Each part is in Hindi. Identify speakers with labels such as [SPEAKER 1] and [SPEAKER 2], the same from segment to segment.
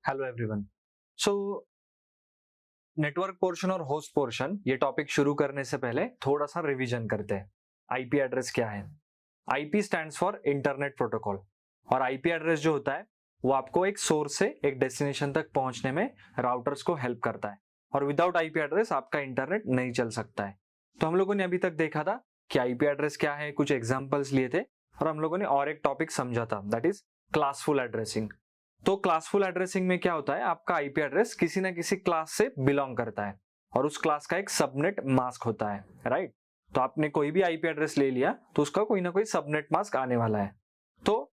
[SPEAKER 1] Hello everyone. So network portion और होस्ट पोर्शन ये टॉपिक शुरू करने से पहले थोड़ा सा रिवीजन करते हैं। आईपी एड्रेस क्या है? IP stands for internet protocol. और आईपी एड्रेस जो होता है वो आपको एक सोर्स से एक डेस्टिनेशन तक पहुंचने में राउटर्स को हेल्प करता है। और विदाउट आईपी एड्रेस आपका इंटरनेट नहीं चल सकता है। तो हम लोगों ने अभी तक देखा था कि आईपी एड्रेस क्या है, कुछ एग्जाम्पल्स लिए थे और हम लोगों ने और एक टॉपिक समझा था, दैट इज क्लासफुल एड्रेसिंग। तो क्लासफुल एड्रेसिंग में क्या होता है, आपका आईपी एड्रेस किसी ना किसी क्लास से बिलोंग करता है और उस क्लास का एक सबनेट मास्क होता है, राइट? तो आपने कोई भी आईपी एड्रेस ले लिया तो उसका कोई ना कोई सबनेट मास्क आने वाला है। तो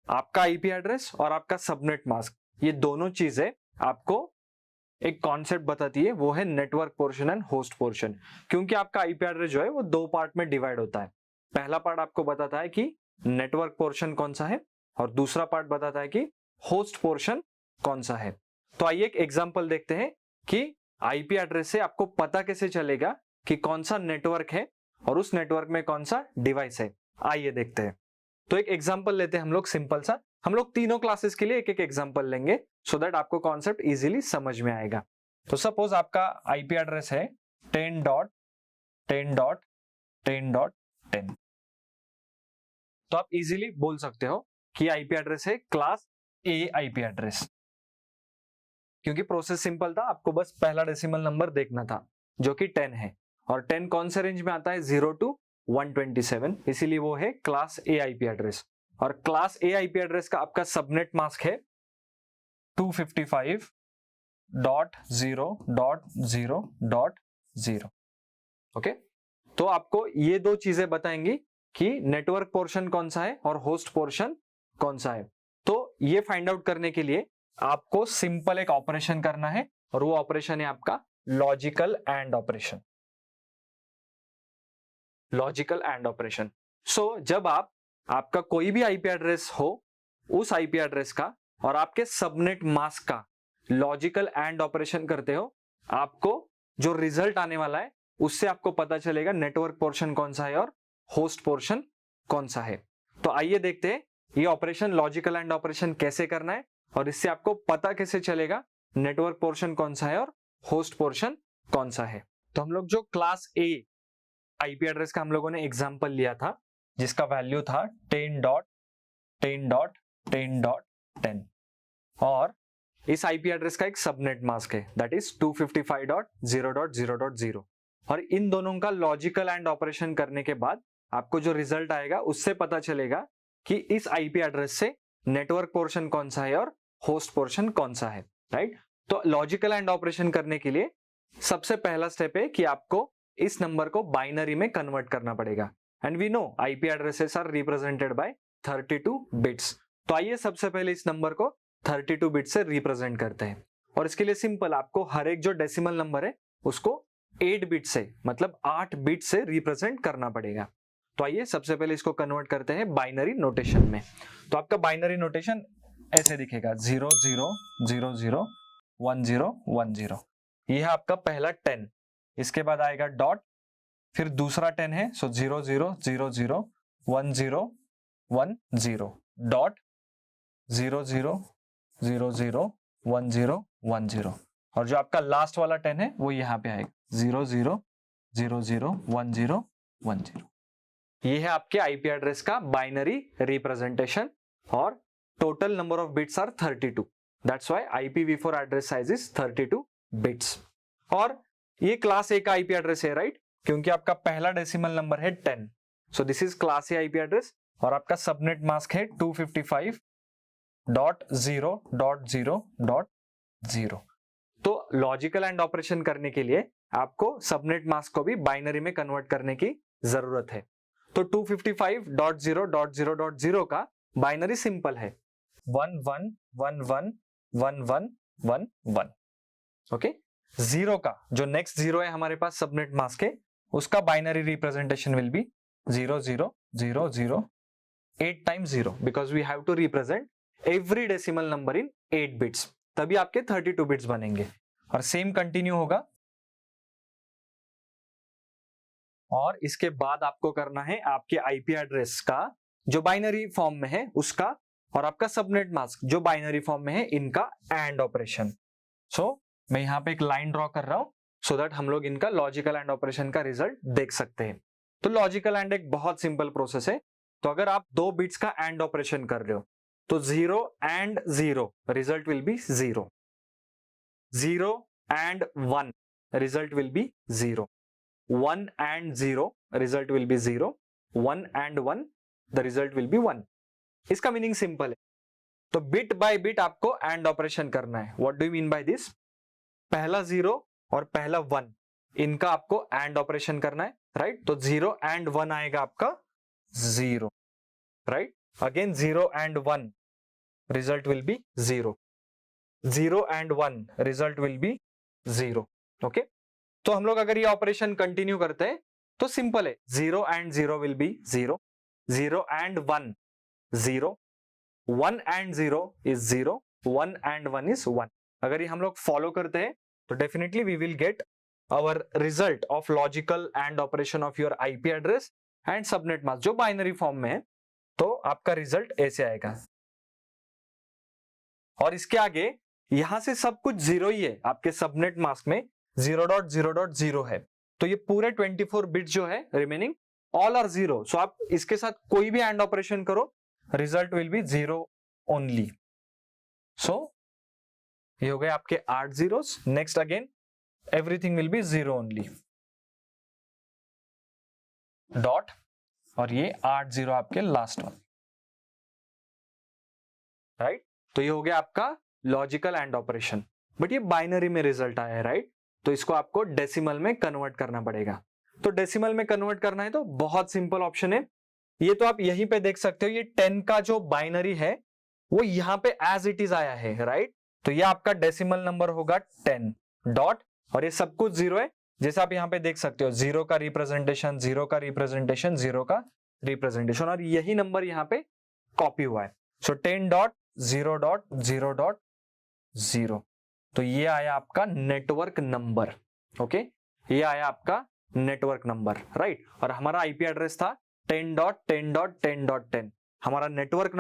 [SPEAKER 1] आपका आईपी एड्रेस और आपका सबनेट मास्क, ये दोनों चीजें आपको एक कॉन्सेप्ट बताती है, वो है network portion and host portion. क्योंकि आपका आईपी एड्रेस जो है वो दो पार्ट में डिवाइड होता है। पहला पार्ट आपको बताता है कि नेटवर्क पोर्शन कौन सा है और दूसरा पार्ट बताता है कि होस्ट पोर्शन कौन सा है। तो आइए एक एग्जांपल देखते हैं कि आईपी एड्रेस से आपको पता कैसे चलेगा कि कौन सा नेटवर्क है और उस नेटवर्क में कौन सा डिवाइस है। आइए देखते हैं। तो एक एग्जांपल लेते हैं हम लोग, सिंपल सा। हम लोग तीनों क्लासेस के लिए एक एक एग्जांपल लेंगे सो दैट आपको कॉन्सेप्ट इजीली समझ में आएगा। तो सपोज आपका आईपी एड्रेस है 10.10.10.10। तो आप इजीली बोल सकते हो कि आईपी एड्रेस है क्लास ए आईपी एड्रेस, क्योंकि प्रोसेस सिंपल था, आपको बस पहला डेसिमल नंबर देखना था जो कि 10 है। और 10 कौन से रेंज में आता है? 0 to 127, इसीलिए वो है क्लास ए आईपी एड्रेस। और क्लास ए आईपी एड्रेस का आपका सबनेट मास्क है 255.0.0.0। ओके, तो आपको ये दो चीजें बताएंगी कि नेटवर्क पोर्शन कौन सा है और होस्ट पोर्शन कौन सा है। तो ये फाइंड आउट करने के लिए आपको सिंपल एक ऑपरेशन करना है और वो ऑपरेशन है आपका logical and operation. Logical and operation. So जब आपका कोई भी आईपी एड्रेस हो, उस आईपी एड्रेस का और आपके सबनेट मास्क का लॉजिकल एंड ऑपरेशन करते हो, आपको जो रिजल्ट आने वाला है उससे आपको पता चलेगा नेटवर्क पोर्शन कौन सा है और होस्ट पोर्शन कौन सा है। तो आइए देखते हैं ये ऑपरेशन लॉजिकल एंड ऑपरेशन कैसे करना है और इससे आपको पता कैसे चलेगा नेटवर्क पोर्शन कौन सा है और होस्ट पोर्शन कौन सा है। तो हम लोग जो क्लास ए आईपी एड्रेस का हम लोगों ने एग्जांपल लिया था जिसका वैल्यू था 10.10.10.10 और इस आईपी एड्रेस का एक सबनेट मास्क है दैट इज 255.0.0.0। और इन दोनों का लॉजिकल एंड ऑपरेशन करने के बाद आपको जो रिजल्ट आएगा उससे पता चलेगा कि इस आईपी एड्रेस से नेटवर्क पोर्शन कौन सा है और होस्ट पोर्शन कौन सा है, राइट? तो लॉजिकल एंड ऑपरेशन करने के लिए सबसे पहला स्टेप है कि आपको इस नंबर को बाइनरी में कन्वर्ट करना पड़ेगा। And we know IP addresses are represented by 32 bits. तो आइए सबसे पहले इस नंबर को 32 बिट से रिप्रेजेंट करते हैं। और इसके लिए सिंपल, आपको हर एक जो डेसिमल नंबर है उसको 8 बिट से, मतलब 8 बिट से रिप्रेजेंट करना पड़ेगा। तो आइए सबसे पहले इसको कन्वर्ट करते हैं बाइनरी नोटेशन में। तो आपका बाइनरी नोटेशन ऐसे दिखेगा 0 0 0 0 1 0 1 0। ये है आपका पहला 10, इसके बाद आएगा डॉट, फिर दूसरा 10 है सो 0 0 0 0 1 0 1 0 डॉट 0 0 0 0 1 0 1 0। और जो आपका लास्ट वाला 10 है वो यहाँ पे आएगा 0 0 0 0 1 0 1 0। ये है आपके आईपी एड्रेस का बाइनरी रिप्रेजेंटेशन और total number of bits are 32। That's why IPv4 address size is 32 bits. और ये क्लास ए का आईपी एड्रेस है, राइट? क्योंकि आपका पहला डेसिमल नंबर है 10, सो this is class A IP address. और आपका सबनेट मास्क है 255.0.0.0। तो लॉजिकल एंड ऑपरेशन करने के लिए आपको सबनेट मास्क को भी बाइनरी में कन्वर्ट करने की जरूरत है। तो 255.0.0.0 का बाइनरी सिंपल है 1 1 1 1 1 1 1 1। ओके, जीरो का जो नेक्स्ट जीरो है हमारे पास सबनेट मास्क है, उसका binary representation will be 0 0 0 0 8 times 0 because we have to represent every decimal number in 8 bits, तभी आपके 32 बिट्स बनेंगे। और सेम कंटिन्यू होगा। और इसके बाद आपको करना है आपके आईपी एड्रेस का जो बाइनरी फॉर्म में है उसका और आपका सबनेट मास्क जो बाइनरी फॉर्म में है, इनका एंड ऑपरेशन। सो मैं यहाँ पे एक लाइन ड्रॉ कर रहा हूं सो दैट हम लोग इनका लॉजिकल एंड ऑपरेशन का रिजल्ट देख सकते हैं। तो लॉजिकल एंड एक बहुत सिंपल प्रोसेस है। तो अगर आप 2 बिट्स का एंड ऑपरेशन कर रहे हो तो 0 and 0 result will be 0, 0 and 1 result will be 0, 1 and 0 result will be 0, 1 and 1 the result will be 1। इसका मीनिंग सिंपल है। तो बिट बाय बिट आपको एंड ऑपरेशन करना है। What do you mean by this? पहला 0 और पहला 1 इनका आपको एंड ऑपरेशन करना है, राइट? तो 0 एंड 1 आएगा आपका 0, right? Again 0 and 1 result will be 0, 0 and 1 result will be 0। Okay, तो हम लोग अगर ये ऑपरेशन कंटिन्यू करते हैं तो सिंपल है। 0 and 0 will be 0, 0 and 1 0, 1 and 0 is 0, 1 and 1 is 1। अगर ये हम लोग फॉलो करते हैं तो definitely we will get our result of logical and operation of your IP address and subnet mask जो बाइनरी फॉर्म में है। तो आपका रिजल्ट ऐसे आएगा। और इसके आगे यहां से सब कुछ 0 ही है। आपके सबनेट मास्क में 0.0.0 है। तो ये पूरे 24 बिट जो है रिमेनिंग ऑल आर 0। सो आप इसके साथ कोई भी एंड ऑपरेशन करो, रिजल्ट विल बी 0 ओनली। सो ये हो गए आपके 8 zeros। Next again everything will be 0 only, dot, और ये 8 0 आपके लास्ट वन, राइट? तो ये हो गया आपका लॉजिकल एंड ऑपरेशन। बट ये बाइनरी में रिजल्ट आया है, राइट? तो इसको आपको डेसिमल में कन्वर्ट करना पड़ेगा। तो डेसिमल में कन्वर्ट करना है तो बहुत सिंपल ऑप्शन है। ये तो आप यहीं पे देख सकते हो, ये 10 का जो बाइनरी है वो यहां पे एज इट इज आया है, राइट? तो ये आपका डेसिमल नंबर होगा 10 डॉट, और ये सब कुछ 0 है। जैसे आप यहाँ पे देख सकते हो 0 का रिप्रेजेंटेशन, 0 का रिप्रेजेंटेशन, 0 का रिप्रेजेंटेशन, और यही नंबर यहाँ पे कॉपी हुआ है। सो 10 डॉट 0 डॉट 0 डॉट 0। तो ये आया आपका नेटवर्क नंबर। ओके, ये आया आपका नेटवर्क नंबर, राइट? और हमारा आईपी एड्रेस था 10.10.10.10। हमारा network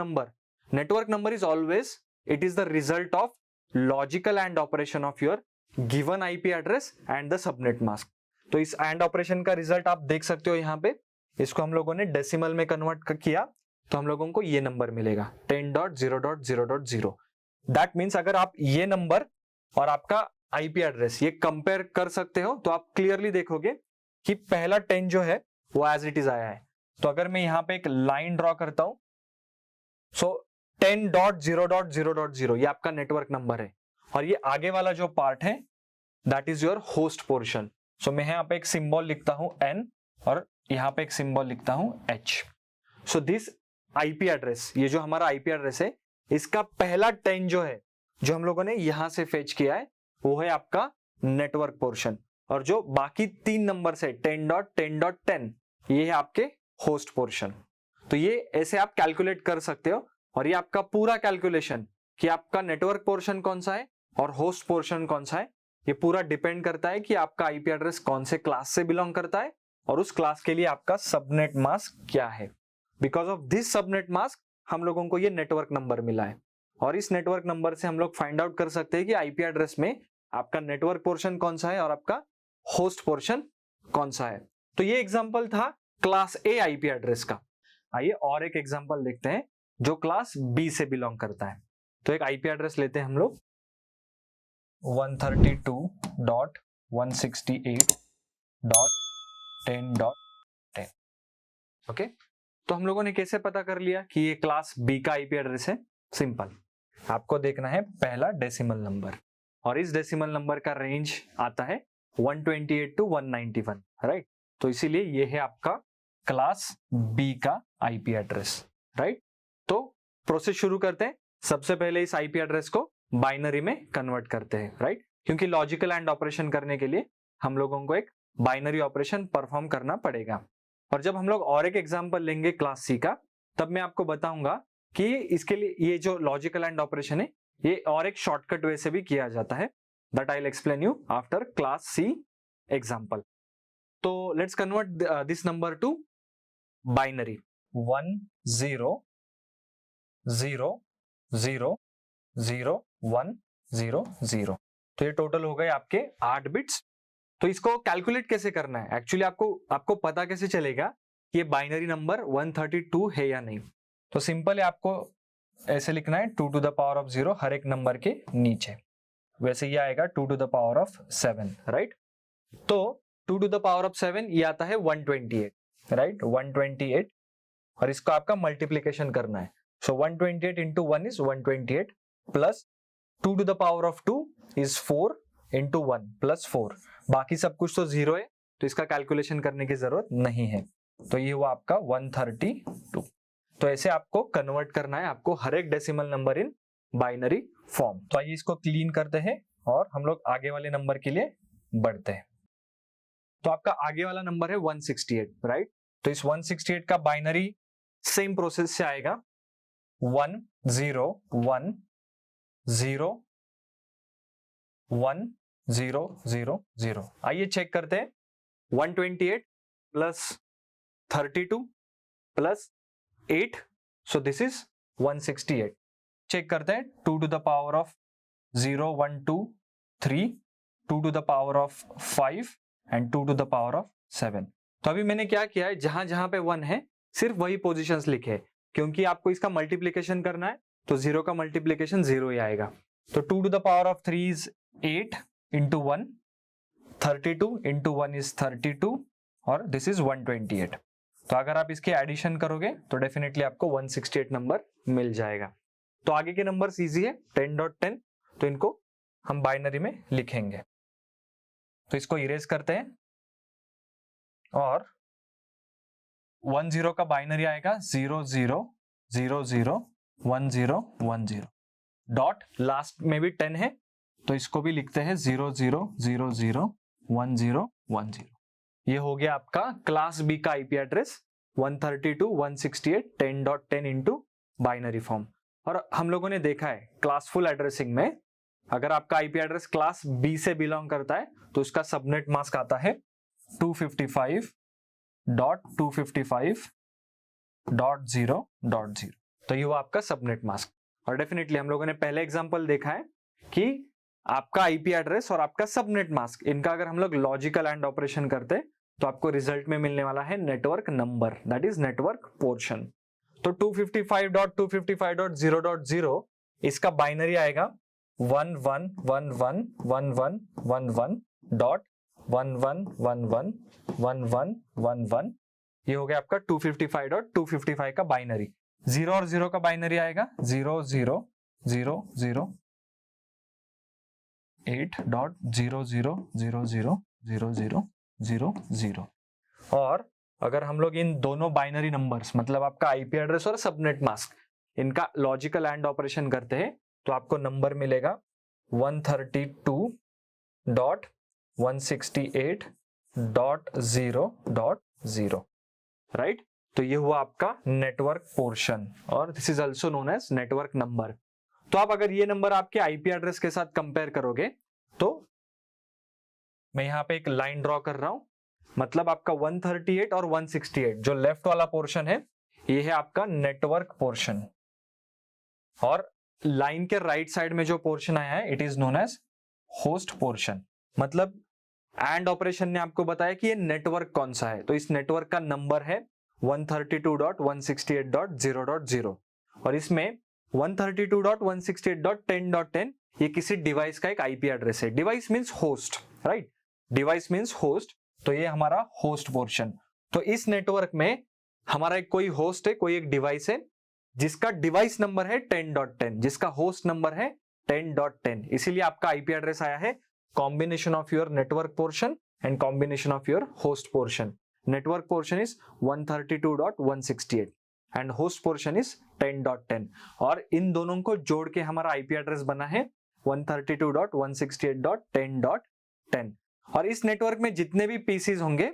[SPEAKER 1] number is always, it is the result of logical and operation of your given IP address and the subnet mask. तो इस एंड ऑपरेशन का रिजल्ट आप देख सकते हो यहाँ पे। इसको हम लोगों ने डेसिमल में कन्वर्ट किया तो हम लोगों को ये नंबर मिलेगा 10.0.0.0। दैट मीन्स अगर आप ये नंबर और आपका आईपी एड्रेस ये कंपेयर कर सकते हो तो आप क्लियरली देखोगे कि पहला 10 जो है वो एज इट इज आया है। तो अगर मैं यहाँ पे एक लाइन ड्रॉ करता हूं, सो 10.0.0.0 ये आपका नेटवर्क नंबर है, और ये आगे वाला जो पार्ट है that is your host portion. So मैं यहाँ पे एक सिंबल लिखता हूं n और यहाँ पे एक सिंबल लिखता हूं h। So this IP address, ये जो हमारा आईपी एड्रेस है, इसका पहला 10 जो है जो हम लोगों ने यहां से फेच किया है वो है आपका नेटवर्क पोर्शन, और जो बाकी 3 नंबर है 10.10.10 ये है आपके होस्ट पोर्शन। तो ये ऐसे आप कैलकुलेट कर सकते हो, और ये आपका पूरा कैलकुलेशन कि आपका नेटवर्क पोर्शन कौन सा है और होस्ट पोर्शन कौन सा है, ये पूरा डिपेंड करता है कि आपका आईपी एड्रेस कौन से क्लास से बिलोंग करता है और उस क्लास के लिए आपका सबनेट मास्क क्या है। Because of this subnet mask हम लोगों को ये नेटवर्क नंबर मिला है, और इस नेटवर्क नंबर से हम लोग फाइंड आउट कर सकते हैं कि आईपी एड्रेस में आपका नेटवर्क पोर्शन कौन सा है और आपका होस्ट पोर्शन कौन सा है। तो ये एग्जांपल था क्लास ए आईपी एड्रेस का। आइए और एक एग्जांपल देखते हैं जो क्लास बी से बिलोंग करता है। तो एक आईपी एड्रेस लेते हैं हम लोग 132.168.10.10। ओके, तो हम लोगों ने कैसे पता कर लिया कि ये क्लास बी का आईपी एड्रेस है? सिंपल, आपको देखना है पहला डेसिमल नंबर, और इस डेसिमल नंबर का रेंज आता है 128 to 191, राइट? तो इसीलिए ये है आपका क्लास बी का आईपी एड्रेस, राइट? तो प्रोसेस शुरू करते हैं। सबसे पहले इस आईपी एड्रेस को बाइनरी में कन्वर्ट करते हैं, राइट? क्योंकि लॉजिकल एंड ऑपरेशन करने के लिए हम लोगों को एक बाइनरी ऑपरेशन परफॉर्म करना पड़ेगा। और जब हम लोग और एक एग्जांपल लेंगे क्लास सी का, तब मैं आपको बताऊंगा कि इसके लिए ये जो लॉजिकल एंड ऑपरेशन है ये और एक शॉर्टकट वे से भी किया जाता है, that I will explain you after class see example. तो let's convert this number to binary 1 0 0 0 0 1 0 0। तो ये टोटल हो गए आपके 8 बिट्स। तो इसको कैलकुलेट कैसे करना है, एक्चुअली आपको पता कैसे चलेगा कि ये बाइनरी नंबर 132 है या नहीं। तो सिंपल है, आपको ऐसे लिखना है 2 to the power of 0 हर एक नंबर के नीचे, वैसे ये आएगा 2 to the power of 7, right. तो 2 to the power of 7 ये आता है 128, राइट, 128, और इसको आपका मल्टीप्लीकेशन करना है। सो 128 into 1 is 128 plus 2 to the power of 2 is 4 into 1 plus 4। बाकी सब कुछ तो जीरो है, तो इसका कैलकुलेशन करने की जरूरत नहीं है। तो ये हुआ आपका 132। तो ऐसे आपको कन्वर्ट करना है आपको हर एक decimal number in binary form. तो आइए इसको क्लीन करते हैं और हम लोग आगे वाले नंबर के लिए बढ़ते हैं। तो आपका आगे वाला नंबर है 168, राइट। तो इस 168 का बाइनरी सेम प्रोसेस से आएगा 1 0 1 0 1 0 0 0। आइए चेक करते हैं। 128 plus 32 plus 8, so this is 168। Check करते हैं 2 to the power of 0 1 2 3, 2 to the power of 5 and 2 to the power of 7। तो अभी मैंने क्या किया है, जहां जहां पे 1 है सिर्फ वही पोजीशंस लिखे, क्योंकि आपको इसका मल्टीप्लीकेशन करना है तो 0 का मल्टीप्लीकेशन 0 ही आएगा। तो 2 to the power of 3 is 8 into 1, 32 into 1 is 32 और दिस इज 128। तो अगर आप इसके एडिशन करोगे तो डेफिनेटली आपको 168 नंबर मिल जाएगा। तो आगे के नंबर इजी है 10.10, तो इनको हम बाइनरी में लिखेंगे। तो इसको इरेज करते हैं और 10 का बाइनरी आएगा 0 0 0 0 1 0 1 0। डॉट लास्ट में भी 10 है, तो इसको भी लिखते हैं 0 0 0 0 1 0 1 0। ये हो गया आपका क्लास बी का IP address 132.168 10.10 into binary form. और हम लोगों ने देखा है क्लासफुल एड्रेसिंग में अगर आपका आईपी एड्रेस क्लास बी से बिलोंग करता है तो उसका सबनेट मास्क आता है 255.255.0.0। तो ये हुआ आपका सबनेट मास्क। और डेफिनेटली हम लोगों ने पहले एग्जांपल देखा है कि आपका आईपी एड्रेस और आपका सबनेट मास्क, इनका अगर हम लोग लॉजिकल एंड ऑपरेशन करते तो आपको रिजल्ट में मिलने वाला है network number, that is network portion. तो 255.255.0.0 इसका बाइनरी आएगा 11111111.11111111। ये हो गया आपका 255.255 का बाइनरी। 0 और 0 का बाइनरी आएगा 0 0 0 0 8.00000000। और अगर हम लोग इन दोनों बाइनरी नंबर्स मतलब आपका आईपी एड्रेस और सबनेट मास्क इनका लॉजिकल एंड ऑपरेशन करते हैं तो आपको नंबर मिलेगा 132.168.0.0, राइट। तो ये हुआ आपका नेटवर्क पोर्शन और this is also known as network number. तो आप अगर ये नंबर आपके आईपी एड्रेस के साथ कंपेयर करोगे तो मैं यहां पे एक लाइन ड्रॉ कर रहा हूं, मतलब आपका 138 और 168 जो लेफ्ट वाला पोर्शन है ये है आपका नेटवर्क पोर्शन, और लाइन के राइट साइड में जो पोर्शन आया है it is known as host portion. मतलब एंड ऑपरेशन ने आपको बताया कि ये नेटवर्क कौन सा है, तो इस नेटवर्क का नंबर है 132.168.0.0 और इसमें 132.168.10.10 ये किसी डिवाइस का एक आईपी एड्रेस है। Device means host, right, device means host, तो ये हमारा होस्ट पोर्शन। तो इस नेटवर्क में हमारा एक कोई होस्ट है, कोई एक डिवाइस है जिसका डिवाइस नंबर है 10.10, जिसका होस्ट नंबर है 10.10, इसीलिए आपका आईपी एड्रेस आया है combination of your network portion and combination of your host portion. Network portion is 132.168 and host portion is 10.10 और इन दोनों को जोड़ के हमारा आईपी एड्रेस बना है 132.168.10.10। और इस नेटवर्क में जितने भी पीसीज होंगे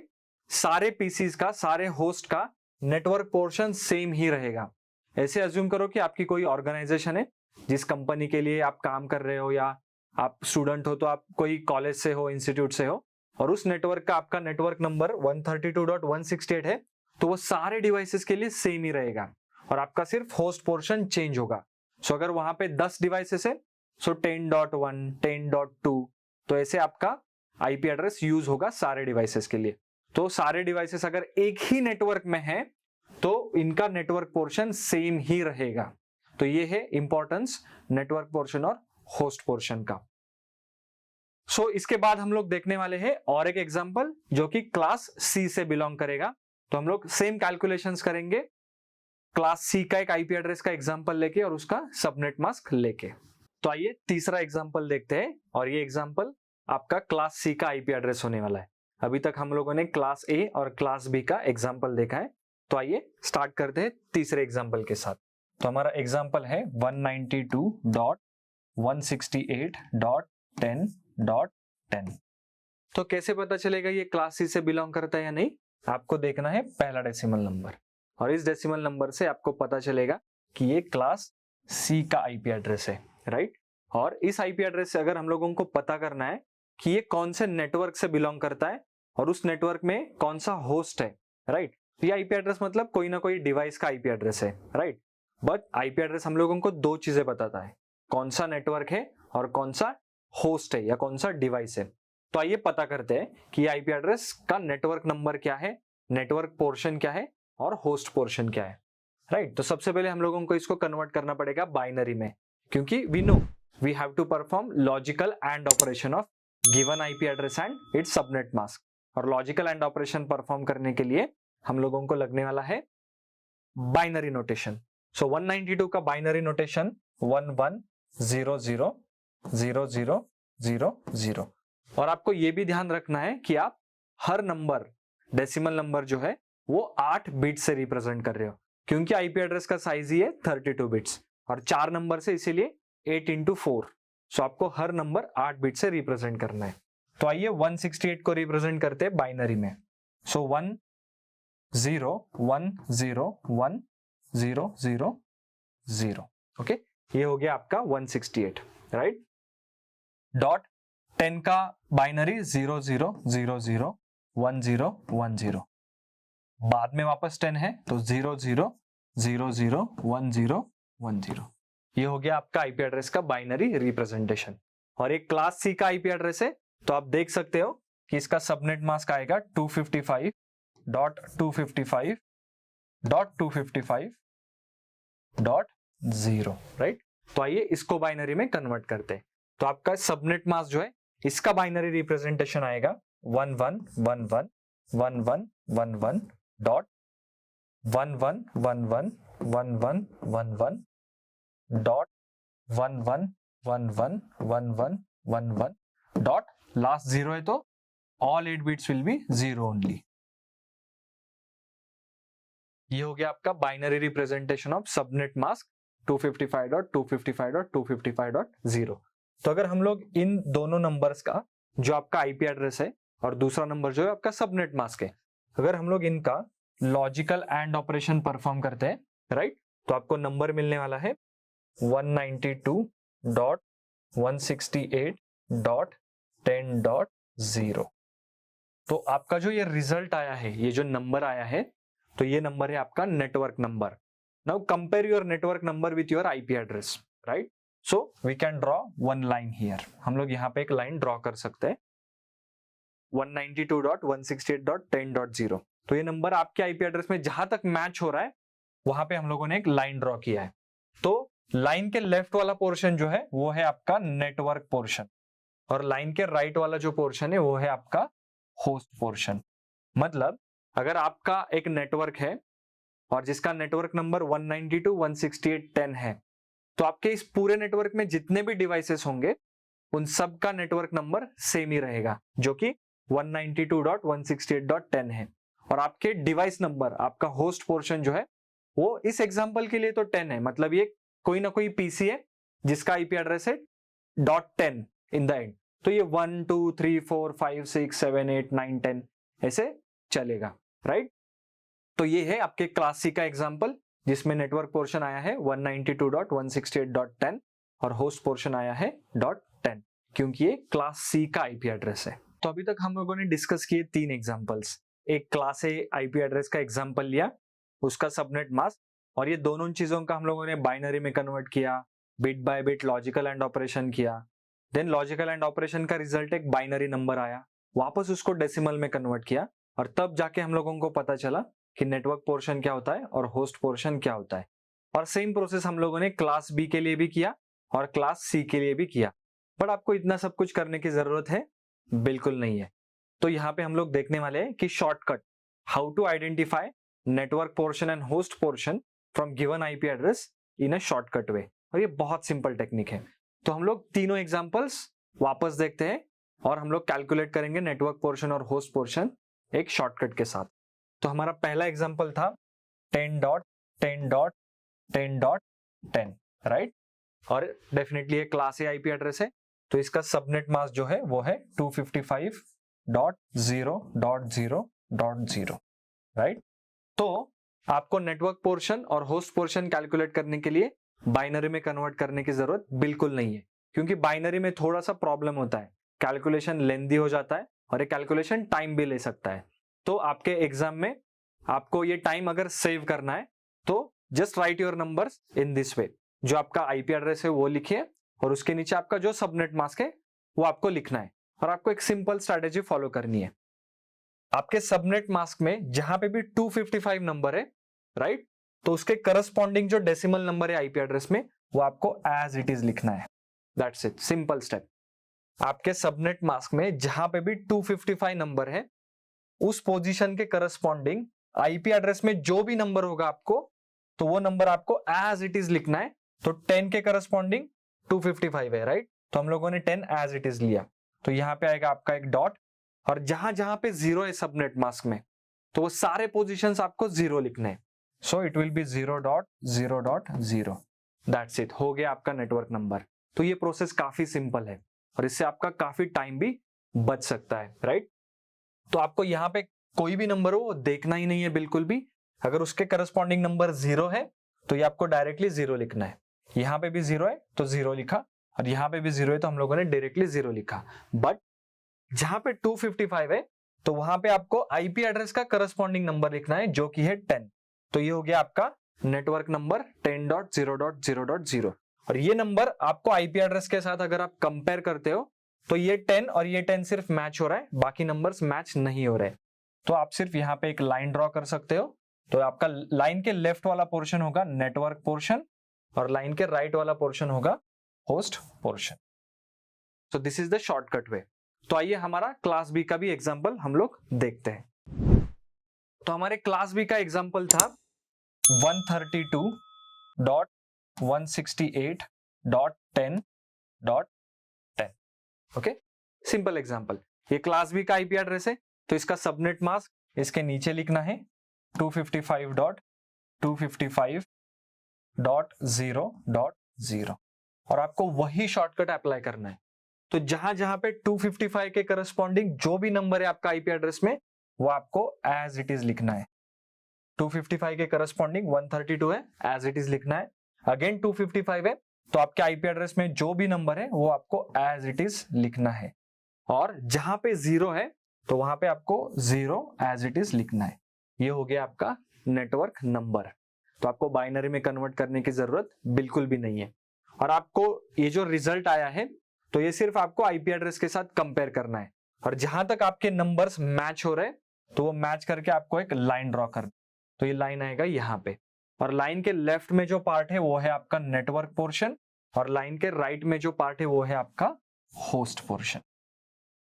[SPEAKER 1] सारे पीसीज का, सारे होस्ट का नेटवर्क पोर्शन सेम ही रहेगा। ऐसे अज्यूम करो कि आपकी कोई ऑर्गेनाइजेशन है, जिस कंपनी के लिए आप काम कर रहे हो या आप स्टूडेंट हो तो आप कोई कॉलेज से हो, इंस्टीट्यूट से हो, और उस नेटवर्क का आपका नेटवर्क नंबर 132.168 है, तो वो सारे डिवाइसेस के लिए सेम ही रहेगा और आपका सिर्फ होस्ट पोर्शन चेंज होगा। सो अगर वहां पे 10 डिवाइसेस है, सो 10.1, 10.2, तो ऐसे आपका आईपी एड्रेस यूज होगा सारे डिवाइसेस के लिए। तो सारे डिवाइसेस अगर एक ही नेटवर्क में है तो इनका नेटवर्क पोर्शन सेम ही रहेगा। तो ये है इंपॉर्टेंस नेटवर्क पोर्शन और होस्ट पोर्शन का। सो इसके बाद हम लोग देखने वाले हैं और एक एग्जांपल जो कि क्लास सी से बिलोंग करेगा। तो हम लोग सेम कैलकुलेशंस करेंगे क्लास सी का एक आईपी एड्रेस का एग्जांपल लेके और उसका सबनेट मास्क लेके। तो आइए तीसरा एग्जांपल देखते हैं, और ये एग्जांपल आपका क्लास सी का आईपी एड्रेस होने वाला है। अभी तक हम लोगों ने क्लास ए और क्लास बी का एग्जांपल देखा है। तो आइए स्टार्ट करते हैं तीसरे एग्जांपल के साथ। तो हमारा एग्जांपल है 192.168.10.10। तो कैसे पता चलेगा ये क्लास सी से बिलोंग करता है या नहीं? आपको देखना है पहला डेसिमल नंबर, और इस डेसिमल नंबर से आपको पता चलेगा कि ये क्लास सी का आईपी एड्रेस है, राइट। और इस आईपी एड्रेस से अगर हम लोगों को पता करना है कि ये कौन से नेटवर्क से बिलोंग करता है और उस नेटवर्क में कौन सा होस्ट है, राइट। तो ये आईपी एड्रेस मतलब कोई ना कोई डिवाइस का आईपी एड्रेस है, राइट। बट आईपी एड्रेस हम लोगों को दो चीजें बताता है, कौन सा नेटवर्क है और कौन सा होस्ट है या कौन सा डिवाइस है। तो आइए पता करते हैं कि आईपी एड्रेस का नेटवर्क नंबर क्या है, नेटवर्क पोर्शन क्या है और होस्ट पोर्शन क्या है, राइट। तो सबसे पहले हम लोगों को इसको कन्वर्ट करना पड़ेगा बाइनरी में, क्योंकि we know we have to perform logical and operation of given IP address and its subnet mask. और लॉजिकल एंड ऑपरेशन परफॉर्म करने के लिए हम लोगों को लगने वाला है बाइनरी नोटेशन। सो 192 का बाइनरी नोटेशन 11000000। और आपको यह भी ध्यान रखना है कि आप हर नंबर डेसिमल नंबर जो है वो 8 बिट से रिप्रेजेंट कर रहे हो, क्योंकि आईपी एड्रेस का साइज ही है 32 बिट्स और 4 नंबर से इसीलिए 8 into 4। सो आपको हर नंबर 8 बिट से रिप्रेजेंट करना है। तो आइए 168 को रिप्रेजेंट करते हैं बाइनरी में। सो 10101100। ओके, ये हो गया आपका 168, राइट। डॉट 10 का बाइनरी 00001010। बाद में वापस 10 है तो 00001010। ये हो गया आपका आईपी एड्रेस का बाइनरी रिप्रेजेंटेशन। और एक क्लास सी का आईपी एड्रेस है, तो आप देख सकते हो कि इसका सबनेट मास्क आएगा 255.255.255.0, राइट। तो आइए इसको बाइनरी में कन्वर्ट करते हैं। तो आपका सबनेट मास्क जो है इसका बाइनरी रिप्रेजेंटेशन आएगा 11111111.11111111. डॉट लास्ट 0 है तो all 8 bits will be 0 only. ये हो गया आपका binary representation of subnet mask 255.255.255.0। तो अगर हम लोग इन दोनों नंबर्स का जो आपका आईपी एड्रेस है और दूसरा नंबर जो है आपका सबनेट मास्क है, अगर हम लोग इनका लॉजिकल एंड ऑपरेशन परफॉर्म करते हैं, राइट, तो आपको नंबर मिलने वाला है 192.168.10.0। तो आपका जो ये रिजल्ट आया है, ये जो नंबर आया है, तो ये नंबर है आपका network number. Now compare your network number with your IP address, right. So we can draw one line here. हम लोग यहाँ पे एक लाइन ड्रॉ कर सकते हैं 192.168.10.0। तो ये नंबर आपके आईपी एड्रेस में जहां तक मैच हो रहा है वहां पे हम लोगों ने एक लाइन ड्रॉ किया है। तो लाइन के लेफ्ट वाला पोर्शन जो है वो है आपका नेटवर्क पोर्शन, और लाइन के राइट वाला जो पोर्शन है वो है आपका होस्ट पोर्शन। मतलब अगर आपका एक नेटवर्क है और जिसका नेटवर्क नंबर 192.168.10 है, तो आपके इस पूरे नेटवर्क में जितने भी डिवाइसेस होंगे उन सब का नेटवर्क नंबर सेम ही रहेगा, जो कि 192.168.10 है। और आपके डिवाइस नंबर, आपका होस्ट पोर्शन जो है वो इस एग्जांपल के लिए तो 10 है, मतलब ये कोई ना कोई पीसी है जिसका आईपी एड्रेस है .10 इन द एंड। तो ये 1 2 3 4 5 6 7 8 9 10 ऐसे चलेगा, राइट। तो ये है आपके क्लास सी का एग्जांपल जिसमें नेटवर्क पोर्शन आया है 192.168.10 और होस्ट पोर्शन आया है .10, क्योंकि ये क्लास सी का आईपी एड्रेस है। तो अभी तक हम लोगों ने डिस्कस किए 3 एग्जांपल्स। एक क्लास ए आईपी एड्रेस का एग्जांपल लिया, उसका सबनेट मास्क, और ये दोनों चीजों का हम लोगों ने बाइनरी में कन्वर्ट किया, bit by bit logical and operation किया, देन लॉजिकल एंड ऑपरेशन का रिजल्ट एक बाइनरी नंबर आया, वापस उसको डेसिमल में कन्वर्ट किया, और तब जाके हम लोगों को पता चला कि नेटवर्क पोर्शन क्या होता है और होस्ट पोर्शन क्या होता है। और सेम प्रोसेस हम लोगों ने क्लास बी के लिए भी किया और क्लास सी के लिए भी किया। बट आपको इतना सब कुछ करने की जरूरत है बिल्कुल नहीं है। तो यहाँ पे हम लोग देखने वाले हैं कि shortcut, how to identify network portion and host portion from given IP address in a shortcut way. और ये बहुत सिंपल टेक्निक है। तो हम लोग तीनों एग्जांपल्स वापस देखते हैं और हम लोग कैलकुलेट करेंगे नेटवर्क पोर्शन और होस्ट पोर्शन एक शॉर्टकट के साथ। तो हमारा पहला एग्जांपल था 10.10.10.10, राइट। और डेफिनेटली ये क्लास ए आईपी एड्रेस है, तो इसका सबनेट मास्क जो है वो है 255.0.0.0, राइट। तो आपको नेटवर्क पोर्शन और होस्ट पोर्शन कैलकुलेट करने के लिए बाइनरी में कन्वर्ट करने की जरूरत बिल्कुल नहीं है, क्योंकि बाइनरी में थोड़ा सा प्रॉब्लम होता है, कैलकुलेशन लेंदी हो जाता है और ये कैलकुलेशन टाइम भी ले सकता है। तो आपके एग्जाम में आपको ये टाइम अगर सेव करना है तो just right your numbers in this way. जो आपका आईपी एड्रेस है वो लिखिए और उसके नीचे आपका जो सबनेट मास्क है वो आपको लिखना है, और आपको एक सिंपल स्ट्रेटेजी फॉलो करनी है। आपके सबनेट मास्क में जहां पे भी 255 नंबर है, राइट, तो उसके करस्पॉन्डिंग जो डेसिमल नंबर है आईपी एड्रेस में वो आपको एज इट इज लिखना है। That's it, simple step. आपके सबनेट मास्क में जहां पे भी 255 नंबर है, उस पोजीशन के करस्पॉन्डिंग आईपी एड्रेस में जो भी नंबर होगा आपको, तो वो नंबर आपको एज इट इज लिखना है। तो 10 के करस्पॉन्डिंग 255 है, राइट, तो हम लोगों ने 10 एज इट इज लिया, तो यहां पे आएगा आपका एक डॉट, और जहां जहां पे जीरो है सबनेट मास्क में, तो वो सारे पोजीशंस आपको जीरो लिखने हैं। So it will be 0.0.0। That's it, हो गया आपका नेटवर्क नंबर। तो ये प्रोसेस काफी सिंपल है और इससे आपका काफी टाइम भी बच सकता है, राइट। तो आपको यहाँ पे कोई भी नंबर हो वो देखना ही नहीं है बिल्कुल भी। अगर उसके करस्पॉन्डिंग नंबर जीरो है तो ये आपको डायरेक्टली जीरो लिखना है। यहाँ पे भी जीरो है तो जीरो लिखा, और यहाँ पे भी जीरो है तो हम लोगों ने डायरेक्टली जीरो लिखा। बट जहां पे 255 है तो वहां पे आपको आईपी एड्रेस का करस्पॉन्डिंग नंबर लिखना है जो कि है 10। तो ये हो गया आपका नेटवर्क नंबर 10.0.0.0। और ये नंबर आपको आईपी एड्रेस के साथ अगर आप कंपेयर करते हो तो ये 10 और ये 10 सिर्फ मैच हो रहा है, बाकी नंबर्स मैच नहीं हो रहे। तो आप सिर्फ यहाँ पे एक लाइन ड्रॉ कर सकते हो। तो आपका लाइन के लेफ्ट वाला पोर्शन होगा नेटवर्क पोर्शन और लाइन के राइट वाला पोर्शन होगा host portion. So this is the shortcut way. तो आइए हमारा क्लास बी का भी एग्जांपल हम लोग देखते हैं। तो हमारे क्लास बी का एग्जांपल था 132.168.10.10। Okay, simple example. ये क्लास बी का आईपी एड्रेस है, तो इसका सबनेट मास्क इसके नीचे लिखना है 255.255.0.0, और आपको वही शॉर्टकट अप्लाई करना है। तो जहां जहां पे 255 के करस्पॉन्डिंग जो भी नंबर है आपका आईपी एड्रेस में वो आपको एज इट इज लिखना है। 255 के करस्पॉन्डिंग 132 है, एज इट इज लिखना है। अगेन 255 है तो आपके आईपी एड्रेस में जो भी नंबर है वो आपको एज इट इज लिखना है। और जहां पे जीरो है तो वहां पे आपको जीरो एज इट इज लिखना है। ये हो गया आपका नेटवर्क नंबर। तो आपको बाइनरी में कन्वर्ट करने की जरूरत बिल्कुल भी नहीं है। और आपको ये जो रिजल्ट आया है तो ये सिर्फ आपको आईपी एड्रेस के साथ कंपेयर करना है, और जहां तक आपके नंबर्स मैच हो रहे हैं तो वो मैच करके आपको एक लाइन ड्रॉ करना। तो ये लाइन आएगा यहाँ पे, और लाइन के लेफ्ट में जो पार्ट है वो है आपका नेटवर्क पोर्शन, और लाइन के राइट में जो पार्ट है वो है आपका host portion.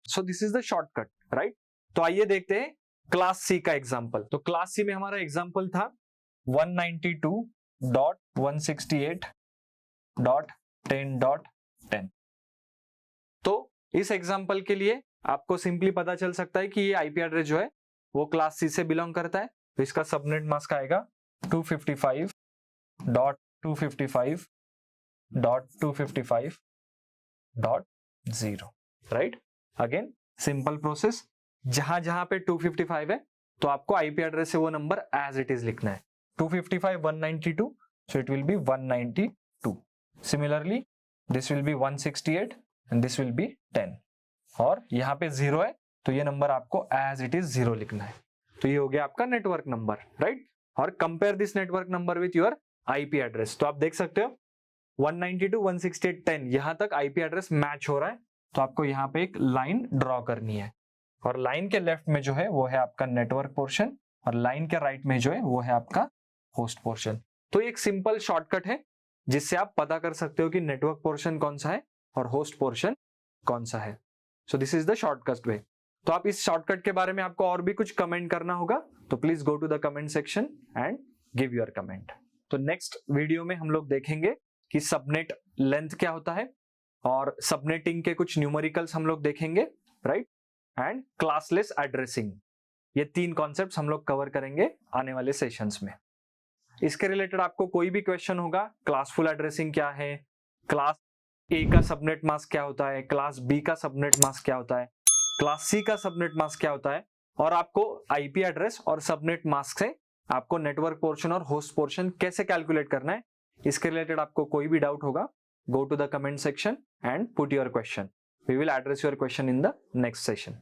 [SPEAKER 1] So this is the shortcut, right. तो आइए देखते हैं क्लास सी का एग्जांपल। तो क्लास सी में हमारा एग्जांपल था 192.168.10.10। तो इस एग्जांपल के लिए आपको सिंपली पता चल सकता है कि ये आईपी एड्रेस जो है वो क्लास सी से बिलोंग करता है। तो इसका सबनेट मास्क आएगा 255.255.255.0, राइट। अगेन सिंपल प्रोसेस, जहां जहां पे 255 है तो आपको आईपी एड्रेस से वो नंबर एज इट इज लिखना है। 255 192, so it will be 192. Similarly, this will be 168 and this will be 10. और यहाँ पे जीरो है तो ये नंबर आपको एज इट इज जीरो लिखना है। तो ये हो गया आपका नेटवर्क नंबर, राइट। और compare this network number with your IP address. तो आप देख सकते हो 192.168.10 यहां तक आईपी एड्रेस मैच हो रहा है, तो आपको यहाँ पे एक लाइन ड्रॉ करनी है, और लाइन के लेफ्ट में जो है वो है आपका नेटवर्क पोर्शन, और लाइन के राइट में जो है वो है आपका होस्ट पोर्शन। तो एक सिंपल शॉर्टकट है जिससे आप पता कर सकते हो कि नेटवर्क पोर्शन कौन सा है और होस्ट पोर्शन कौन सा है। सो this is the shortcut way. तो आप इस शॉर्टकट के बारे में आपको और भी कुछ कमेंट करना होगा तो please go to the comment section and give your comment. तो नेक्स्ट वीडियो में हम लोग देखेंगे कि सबनेट लेंथ क्या होता है, और सबनेटिंग के कुछ न्यूमेरिकल्स हम लोग देखेंगे, राइट, एंड क्लासलेस एड्रेसिंग। ये 3 कॉन्सेप्ट्स हम लोग कवर करेंगे आने वाले सेशंस में। इसके रिलेटेड आपको कोई भी क्वेश्चन होगा, क्लासफुल एड्रेसिंग क्या है, क्लास ए का सबनेट मास्क क्या होता है, क्लास बी का सबनेट मास्क क्या होता है, क्लास सी का सबनेट मास्क क्या होता है, और आपको आईपी एड्रेस और सबनेट मास्क से आपको नेटवर्क पोर्शन और होस्ट पोर्शन कैसे कैलकुलेट करना है, इसके रिलेटेड आपको कोई भी डाउट होगा, go to the comment section and put your question. We will address your question in the next session.